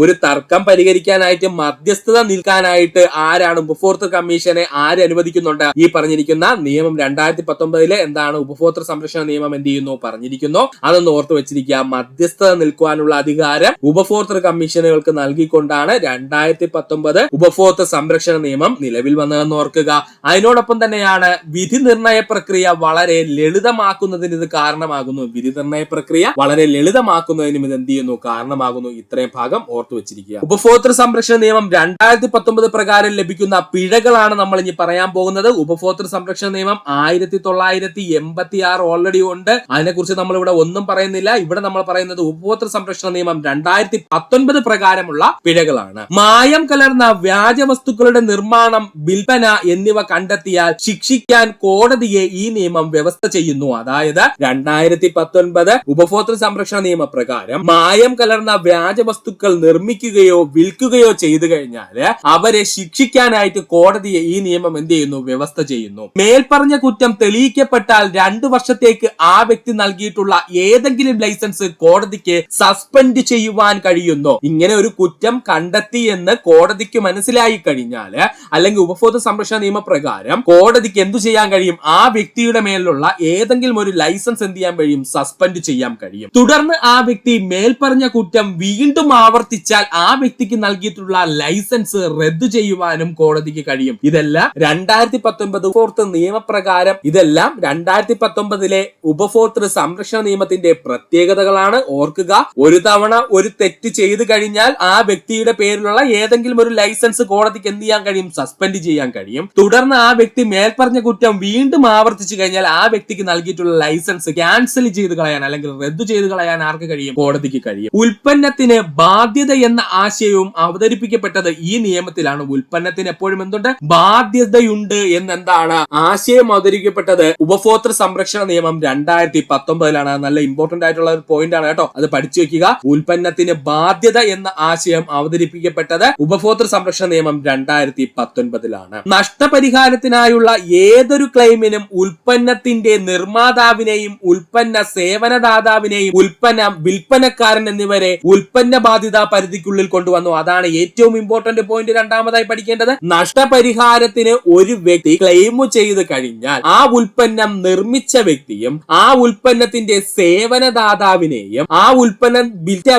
ഒരു തർക്കം പരിഹരിക്കാനായിട്ട് മധ്യസ്ഥത നിൽക്കാനായിട്ട് ആരാണ്? ഉപഭോക്തൃ കമ്മീഷനെ ആര് അനുവദിക്കുന്നുണ്ട്? ഈ പറഞ്ഞിരിക്കുന്ന നിയമം 2019 ഉപഭോക്തൃ സംരക്ഷണ നിയമം എന്ത് ചെയ്യുന്നു? പറഞ്ഞിരിക്കുന്നു. അതൊന്ന് ഓർത്ത് വെച്ചിരിക്കുക. മധ്യസ്ഥത നിൽക്കുവാനുള്ള അധികാരം ഉപഭോക്തൃ കമ്മീഷനുകൾക്ക് നൽകിക്കൊണ്ടാണ് 2019 ഉപഭോക്തൃ സംരക്ഷണ നിയമം നിലവിൽ വന്നതെന്ന് ഓർക്കുക. അതിനോടൊപ്പം തന്നെയാണ് വിധി നിർണയ പ്രക്രിയ വളരെ ലളിതമാക്കുന്നതിന് ഇത് കാരണമാകുന്നു. വിധി നിർണയ പ്രക്രിയ വളരെ ലളിതമാക്കുന്നതിനും ഇത് എന്ത് ചെയ്യുന്നു? കാരണമാകുന്നു. ഇത്രയും ഭാഗം ഓർത്തു വെച്ചിരിക്കുക. ഉപഭോക്തൃ സംരക്ഷണ നിയമം 2019 പ്രകാരം ലഭിക്കുന്ന പിഴകളാണ് നമ്മൾ ഇനി പറയാൻ പോകുന്നത്. ഉപഭോക്തൃ സംരക്ഷണ നിയമം 1986 ഓൾറെഡി ഉണ്ട്. അതിനെക്കുറിച്ച് നമ്മൾ ഇവിടെ ഒന്നും പറയുന്നില്ല. ഇവിടെ നമ്മൾ പറയുന്നത് ഉപഭോക്തൃ സംരക്ഷണ നിയമം 2019 പ്രകാരമുള്ള പിഴകളാണ്. മായം കലർന്ന വ്യാജ വസ്തുക്കളുടെ നിർമ്മാണം, വിൽപ്പന എന്നിവ കണ്ടെത്തിയാൽ ശിക്ഷിക്കാൻ കോടതിയെ ഈ നിയമം വ്യവസ്ഥ ചെയ്യുന്നു. അതായത് 2019 ഉപഭോക്തൃ സംരക്ഷണ നിയമപ്രകാരം മായം കലർന്ന വ്യാജ വസ്തുക്കൾ നിർമ്മിക്കുകയോ വിൽക്കുകയോ ചെയ്തു കഴിഞ്ഞാൽ അവരെ ശിക്ഷിക്കാനായിട്ട് കോടതിയെ ഈ നിയമം എന്ത് ചെയ്യുന്നു? വ്യവസ്ഥ ചെയ്യുന്നു. മേൽപ്പറഞ്ഞ കുറ്റം തെളിയിക്കപ്പെട്ടാൽ 2 വർഷത്തേക്ക് ആ വ്യക്തി നൽകിയിട്ടുള്ള ഏതെങ്കിലും ലൈസൻസ് കോടതിക്ക് സസ്പെൻഡ് ചെയ്യുവാൻ കഴിയുന്നു. ഇങ്ങനെ ഒരു കുറ്റം കണ്ടെത്തി എന്ന് കോടതിക്ക് മനസ്സിലായി കഴിഞ്ഞാൽ, അല്ലെങ്കിൽ ഉപഭോക്തൃ സംരക്ഷണ നിയമപ്രകാരം കോടതിക്ക് എന്തു ചെയ്യാൻ കഴിയും? ആ വ്യക്തിയുടെ മേലുള്ള ഏതെങ്കിലും ഒരു ലൈസൻസ് എന്ത് ചെയ്യാൻ കഴിയും? സസ്പെൻഡ് ചെയ്യാൻ കഴിയും. തുടർന്ന് ആ വ്യക്തി മേൽപ്പറഞ്ഞ കുറ്റം വീണ്ടും ആവർത്തിച്ചാൽ ആ വ്യക്തിക്ക് നൽകിയിട്ടുള്ള ലൈസൻസ് റദ്ദു ചെയ്യുവാനും കോടതിക്ക് കഴിയും. ഇതെല്ലാം 2019 ഉപഭോക്തൃ നിയമപ്രകാരം, ഇതെല്ലാം 2019 ഉപഭോക്തൃ സംരക്ഷണ നിയമത്തിന്റെ പ്രത്യേകതകളാണ്. ഓർക്കുക, ഒരു തവണ ഒരു തെറ്റ് ചെയ്തു കഴിഞ്ഞാൽ ആ വ്യക്തിയുടെ പേരിലുള്ള ഏതെങ്കിലും ഒരു ലൈസൻസ് കോടതിക്ക് എന്ത് ചെയ്യാൻ കഴിയും? സസ്പെൻഡ് ചെയ്യാൻ കഴിയും. തുടർന്ന് ആ വ്യക്തി മേൽപ്പറഞ്ഞ കുറ്റം വീണ്ടും ആവർത്തിച്ചു കഴിഞ്ഞാൽ ആ വ്യക്തിക്ക് നൽകിയിട്ടുള്ള ലൈസൻസ് ക്യാൻസൽ ചെയ്ത് കളയാൻ അല്ലെങ്കിൽ റദ്ദു ചെയ്ത് കളയാൻ ആർക്ക് കഴിയും? കോടതിക്ക് കഴിയും. ഉൽപ്പന്നത്തിന് ബാധ്യത എന്ന ആശയവും അവതരിപ്പിക്കപ്പെട്ടത് ഈ നിയമത്തിലാണ്. ഉൽപ്പന്നത്തിന് എപ്പോഴും എന്തുണ്ട്? ബാധ്യതയുണ്ട് എന്നെന്താണ് ആശയം അവതരിപ്പിക്കപ്പെട്ടത്? ഉപഭോക്തൃ സംരക്ഷണ നിയമം 2019 നല്ല ഇമ്പോർട്ടന്റ് ആയിട്ടുള്ള ഒരു പോയിന്റ് ആണ് കേട്ടോ. അത് പഠിച്ചു വെക്കുക. ഉൽപ്പന്നത്തിന് ബാധ്യത എന്ന ആശയം അവതരിപ്പിക്കപ്പെട്ടത് ഉപഭോക്തൃ സംരക്ഷണ നിയമം 2019 നഷ്ടപരിഹാരത്തിനായുള്ള ഏതൊരു ക്ലെയിമിനും ഉൽപ്പന്നത്തിന്റെ നിർമ്മാതാവിനെയും ഉൽപ്പന്ന സേവനദാതാവിനെയും ഉൽപ്പന്ന വിൽപ്പനക്കാരൻ എന്നിവരെ ഉൽപ്പന്ന ബാധ്യതാ പരിധിക്കുള്ളിൽ കൊണ്ടുവന്നു. അതാണ് ഏറ്റവും ഇമ്പോർട്ടന്റ് പോയിന്റ്. രണ്ടാമതായി പഠിക്കേണ്ടത്, നഷ്ടപരിഹാരത്തിന് ഒരു വ്യക്തി ക്ലെയിം ചെയ്ത് കഴിഞ്ഞാൽ ആ ഉൽപ്പന്നം നിർമ്മിച്ച വ്യക്തിയും ആ ഉൽപ്പന്നത്തിന്റെ സേവനദാതാവിനെയും ആ ഉൽപ്പന്നം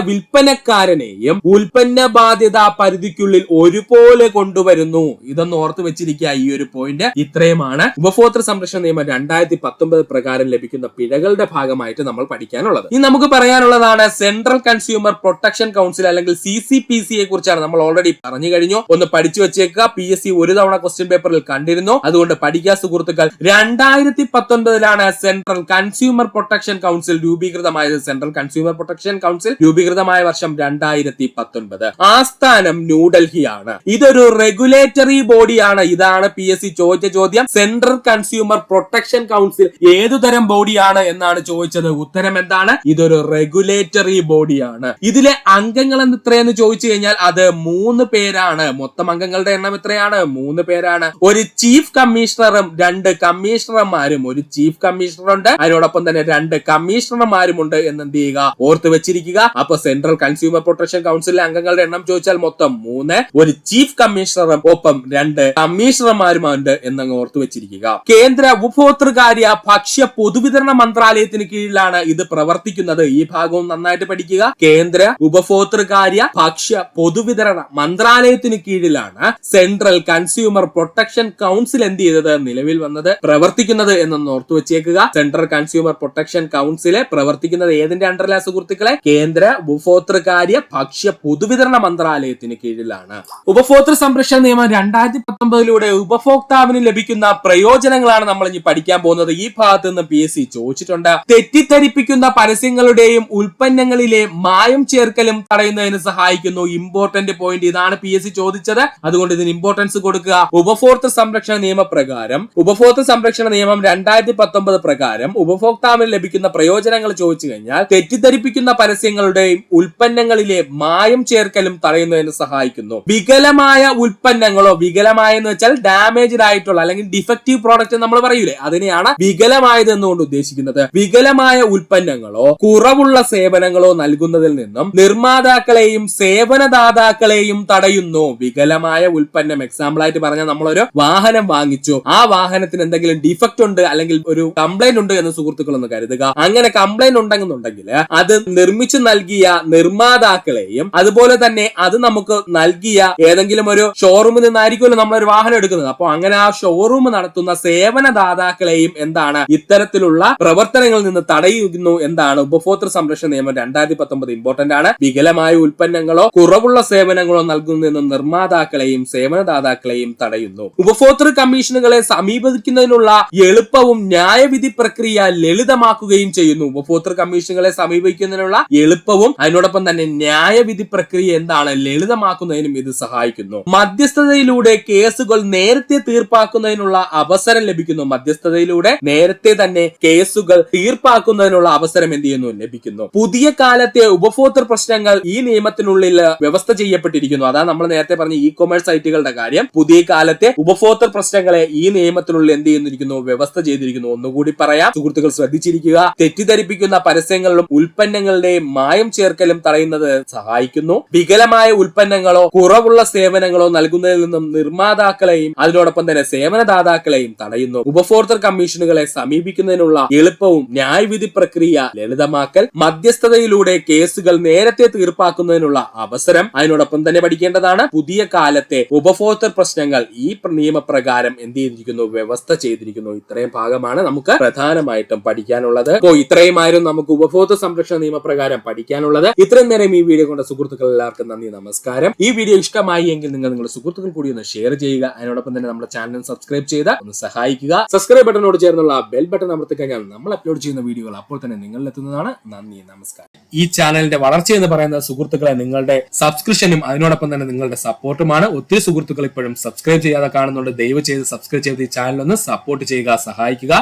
വിൽപ്പനക്കാരനെയും ഉൽപ്പന്ന ബാധ്യതാ പരിധിക്കുള്ളിൽ ഒരുപോലെ കൊണ്ടുവരുന്നു. ഇതൊന്ന് ഓർത്ത് വെച്ചിരിക്കുക. ഈ ഒരു പോയിന്റ് ഇത്രയുമാണ് ഉപഭോക്തൃ സംരക്ഷണ നിയമം 2019 പ്രകാരം ലഭിക്കുന്ന പിഴകളുടെ ഭാഗമായിട്ട് നമ്മൾ പഠിക്കാനുള്ളത്. ഇനി നമുക്ക് പറയാനുള്ളതാണ് സെൻട്രൽ കൺസ്യൂമർ പ്രൊട്ടക്ഷൻ കൗൺസിൽ അല്ലെങ്കിൽ CCPC യെ കുറിച്ചാണ്. നമ്മൾ ഓൾറെഡി പറഞ്ഞു കഴിഞ്ഞു. ഒന്ന് പഠിച്ചു വെച്ചേക്കുക. PSC ഒരു തവണ ക്വസ്റ്റ്യൻ പേപ്പറിൽ കണ്ടിരുന്നു. അതുകൊണ്ട് പഠിക്കുക സുഹൃത്തുക്കൾ. 2019 സെൻട്രൽ കൺസ്യൂമർ പ്രൊട്ടക്ഷൻ കൗൺസിൽ രൂപീകൃതമായത്. സെൻട്രൽ കൺസ്യൂമർ പ്രൊട്ടക്ഷൻ കൗൺസിൽ രൂപീകൃതമായ വർഷം 2019. ആസ്ഥാനം ന്യൂഡൽഹിയാണ്. ഇതൊരു റെഗുലേറ്ററി ബോഡിയാണ്. ഇതാണ് PSC ചോദിച്ച ചോദ്യം. സെൻട്രൽ കൺസ്യൂമർ പ്രൊട്ടക്ഷൻ കൗൺസിൽ ഏതുതരം ബോഡിയാണ് എന്നാണ് ചോദിച്ചത്. ഉത്തരം എന്താണ്? ഇതൊരു റെഗുലേറ്ററി ബോഡിയാണ്. ഇതിലെ അംഗങ്ങൾ എത്രയെന്ന് ചോദിച്ചു കഴിഞ്ഞാൽ അത് 3 പേരാണ്. മൊത്തം അംഗങ്ങളുടെ എണ്ണം എത്രയാണ്? 3 പേരാണ്. ഒരു ചീഫ് കമ്മീഷണറും 2 കമ്മീഷണർമാരും. ഒരു ചീഫ് കമ്മീഷണറുണ്ട്, അതിനോടൊപ്പം തന്നെ 2 കമ്മീഷണർമാരുമുണ്ട് എന്ന് എന്ത് ചെയ്യുക? ഓർത്ത് വെച്ചിരിക്കുക. അപ്പൊ സെൻട്രൽ കൺസ്യൂമർ പ്രൊട്ടക്ഷൻ കൗൺസിലിലെ അംഗങ്ങളുടെ എണ്ണം ചോദിച്ചാൽ മൊത്തം 3, ഒരു ചീഫ് കമ്മീഷണറും ഒപ്പം 2 കമ്മീഷണർമാരുമുണ്ട് എന്നങ്ങ് ഓർത്ത് വെച്ചിരിക്കുക. കേന്ദ്ര കേന്ദ്ര ഉപഭോക്തൃകാര്യ ഭക്ഷ്യ പൊതുവിതരണ മന്ത്രാലയത്തിന് കീഴിലാണ് ഇത് പ്രവർത്തിക്കുന്നത്. ഈ ഭാഗവും നന്നായിട്ട് പഠിക്കുക. കേന്ദ്ര ഉപഭോക്തൃകാര്യ ഭക്ഷ്യ പൊതുവിതരണ മന്ത്രാലയത്തിന് കീഴിലാണ് സെൻട്രൽ കൺസ്യൂമർ പ്രൊട്ടക്ഷൻ കൗൺസിൽ എന്ത് ചെയ്തത്, നിലവിൽ വന്നത്, പ്രവർത്തിക്കുന്നത് എന്നൊന്ന് ഓർത്തു വെച്ചേക്കുക. സെൻട്രൽ കൺസ്യൂമർ പ്രൊട്ടക്ഷൻ കൗൺസില് പ്രവർത്തിക്കുന്നത് ഏതിന്റെ അണ്ടറിലാ സുഹൃത്തുക്കളെ? കേന്ദ്ര ഉപഭോക്തൃകാര്യ ഭക്ഷ്യ പൊതുവിതരണ മന്ത്രാലയത്തിന് കീഴിലാണ്. ഉപഭോക്തൃ സംരക്ഷണ നിയമം 2019 ഉപഭോക്താവിന് ലഭിക്കുന്ന പ്രയോജനങ്ങളാണ് നമ്മൾ ഇനി പഠിക്കാൻ പോകുന്നത്. ഈ ഭാഗത്ത് നിന്ന് PSC ചോദിച്ചിട്ടുണ്ട്. തെറ്റിദ്ധരിപ്പിക്കുന്ന പരസ്യങ്ങളുടെയും ഉൽപ്പന്നങ്ങളിലെ മായം ചേർക്കലും തടയുന്നതിന് സഹായിക്കുന്നു. ഇമ്പോർട്ടന്റ് പോയിന്റ് ഇതാണ് PSC ചോദിച്ചത്, അതുകൊണ്ട് ഇതിന് ഇമ്പോർട്ടൻസ് കൊടുക്കുക. ഉപഭോക്തൃ സംരക്ഷണ നിയമപ്രകാരം, ഉപഭോക്തൃ സംരക്ഷണ നിയമം 2019 പ്രകാരം ഉപഭോക്താവിന് ലഭിക്കുന്ന പ്രയോജനങ്ങൾ ചോദിച്ചു കഴിഞ്ഞാൽ തെറ്റിദ്ധരിപ്പിക്കുന്ന പരസ്യങ്ങളുടെയും ഉൽപ്പന്നങ്ങളിലെ മായം ചേർക്കലും തടയുന്നതിന് സഹായിക്കുന്നു. വികലമായ ഉൽപ്പന്നങ്ങളോ, വികലമായ എന്ന് വെച്ചാൽ ഡാമേജ്ഡ് ആയിട്ടുള്ള അല്ലെങ്കിൽ ഡിഫക്റ്റീവ് പ്രോഡക്റ്റ് നമ്മൾ പറയൂലേ, അതിനെയാണ് വികലമായത് എന്നുകൊണ്ട് ഉദ്ദേശിക്കുന്നത്. വികലമായ ഉൽപ്പന്നങ്ങളോ കുറവുള്ള സേവനങ്ങളോ നൽകുന്നതിൽ നിന്നും നിർമ്മാതാക്കളെയും സേവനദാതാക്കളെയും തടയുന്നു. വികലമായ ഉൽപ്പന്നം എക്സാമ്പിൾ ആയിട്ട് പറഞ്ഞാൽ നമ്മളൊരു വാഹനം വാങ്ങിച്ചു, ആ വാഹനത്തിന് എന്തെങ്കിലും ഡിഫക്റ്റ് ഉണ്ട് അല്ലെങ്കിൽ ഒരു കംപ്ലൈന്റ് ഉണ്ട് എന്ന് സുഹൃത്തുക്കൾ ഒന്ന് കരുതുക. അങ്ങനെ കംപ്ലൈന്റ് ഉണ്ടെന്നുണ്ടെങ്കിൽ അത് നിർമ്മിച്ചു നൽകിയ നിർമ്മാതാക്കളെയും അതുപോലെ തന്നെ അത് നമുക്ക് നൽകിയ ഏതെങ്കിലും ഒരു ഷോറൂമിൽ നിന്നായിരിക്കുമല്ലോ നമ്മളൊരു വാഹനം എടുക്കുന്നത്. അപ്പൊ അങ്ങനെ ആ ഷോറൂം നടത്തുന്ന സേവനദാതാക്കളെയും എന്താണ് ഇത്തരത്തിലുള്ള പ്രവർത്തനങ്ങളിൽ നിന്ന് തടയുന്നു. എന്താണ് ഉപഭോക്തൃ സംരക്ഷണ നിയമം 2019 ഇമ്പോർട്ടന്റ് ആണ്. വികലമായ ഉൽപ്പന്നങ്ങളോ കുറവുള്ള സേവനങ്ങളോ നൽകുന്നതിനും നിർമ്മാതാക്കളെയും സേവനദാതാക്കളെയും തടയുന്നു. ഉപഭോക്തൃ കമ്മീഷനുകളെ സമീപിക്കുന്നതിനുള്ള എളുപ്പവും ന്യായവിധി പ്രക്രിയ ലളിതമാക്കുകയും ചെയ്യുന്നു. ഉപഭോക്തൃ കമ്മീഷനുകളെ സമീപിക്കുന്നതിനുള്ള എളുപ്പവും അതിനോടൊപ്പം തന്നെ ന്യായവിധി പ്രക്രിയ എന്താണ് ലളിതമാക്കുന്നതിനും ഇത് സഹായിക്കുന്നു. മധ്യസ്ഥതയിലൂടെ കേസുകൾ നേരത്തെ തീർപ്പാക്കുന്നതിനുള്ള അവസരം ലഭിക്കുന്നു. മധ്യസ്ഥതയിലൂടെ നേരത്തെ തന്നെ കേസുകൾ തീർപ്പാക്കുന്നതിനുള്ള അവസരം എന്ത് ചെയ്യുന്നു, ലഭിക്കുന്നു. പുതിയ കാലത്തെ ഉപഭോക്തൃ പ്രശ്നങ്ങൾ ഈ നിയമത്തിനുള്ളിൽ വ്യവസ്ഥ ചെയ്യപ്പെട്ടിരിക്കുന്നു. അതാണ് നമ്മൾ നേരത്തെ പറഞ്ഞ e-commerce സൈറ്റുകളുടെ കാര്യം. പുതിയ കാലത്തെ ഉപഭോക്തൃ പ്രശ്നങ്ങളെ ഈ നിയമത്തിനുള്ളിൽ എന്ത് ചെയ്യുന്നിരിക്കുന്നു, വ്യവസ്ഥ ചെയ്തിരിക്കുന്നു. ഒന്നുകൂടി പറയാം, സുഹൃത്തുക്കൾ ശ്രദ്ധിച്ചിരിക്കുക. തെറ്റിദ്ധരിപ്പിക്കുന്ന പരസ്യങ്ങളിലും ഉൽപ്പന്നങ്ങളുടെയും മായം ചേർക്കലും തടയുന്നത് സഹായിക്കുന്നു. വികലമായ ഉൽപ്പന്നങ്ങളോ കുറവുള്ള സേവനങ്ങളോ നൽകുന്നതിൽ നിന്നും നിർമ്മാതാക്കളെയും അതിനോടൊപ്പം തന്നെ സേവനദാതാക്കളെയും തടയുന്നു. ഉപഭോക്തൃ കമ്മീഷനുകളെ സമീപിക്കുന്നതിനുള്ള എളുപ്പവും ന്യായവിധി പ്രക്രിയ ലളിതമാക്കൽ, മധ്യസ്ഥതയിലൂടെ കേസുകൾ നേരത്തെ തീർപ്പാക്കുന്നതിനുള്ള അവസരം അതിനോടൊപ്പം തന്നെ പഠിക്കേണ്ടതാണ്. പുതിയ കാലത്തെ ഉപഭോക്തൃ പ്രശ്നങ്ങൾ ഈ നിയമപ്രകാരം എന്ത് ചെയ്തിരിക്കുന്നു, വ്യവസ്ഥ ചെയ്തിരിക്കുന്നു. ഇത്രയും ഭാഗമാണ് നമുക്ക് പ്രധാനമായിട്ടും പഠിക്കാനുള്ളത്. അപ്പോൾ ഇത്രയുമായിരുന്നു നമുക്ക് ഉപഭോക്തൃ സംരക്ഷണ നിയമപ്രകാരം പഠിക്കാനുള്ളത്. ഇത്രയും നേരം ഈ വീഡിയോ കൊണ്ട് സുഹൃത്തുക്കൾ എല്ലാവർക്കും നന്ദി, നമസ്കാരം. ഈ വീഡിയോ ഇഷ്ടമായി എങ്കിൽ നിങ്ങൾ നിങ്ങളുടെ സുഹൃത്തുക്കൾ കൂടി ഒന്ന് ഷെയർ ചെയ്യുക. അതിനോടൊപ്പം തന്നെ നമ്മുടെ ചാനൽ സബ്സ്ക്രൈബ് ചെയ്ത് ഒന്ന് സഹായിക്കുക. സബ്സ്ക്രൈബ് ബട്ടനോട് ചേർന്നുള്ള ബെൽ ബട്ടൺ അമർത്തി കഴിഞ്ഞാൽ നമ്മൾ അപ്ലോഡ് ചെയ്യുന്ന വീഡിയോകൾ അപ്പോൾ തന്നെ നിങ്ങളിലെത്തുന്നതാണ്. നന്ദി, നമസ്കാരം. ഈ ചാനലിന്റെ വളർച്ച എന്ന് പറയുന്ന സുഹൃത്തുക്കളെ നിങ്ങളുടെ സബ്സ്ക്രിപ്ഷനും അതിനോടൊപ്പം തന്നെ നിങ്ങളുടെ സപ്പോർട്ടുമാണ്. ഒത്തിരി സുഹൃത്തുക്കൾ ഇപ്പോഴും സബ്സ്ക്രൈബ് ചെയ്യാതെ കാണുന്നുണ്ട്. ദയവ് ചെയ്ത് സബ്സ്ക്രൈബ് ചെയ്ത് ഈ ചാനൽ ഒന്ന് സപ്പോർട്ട് ചെയ്യുക, സഹായിക്കുക.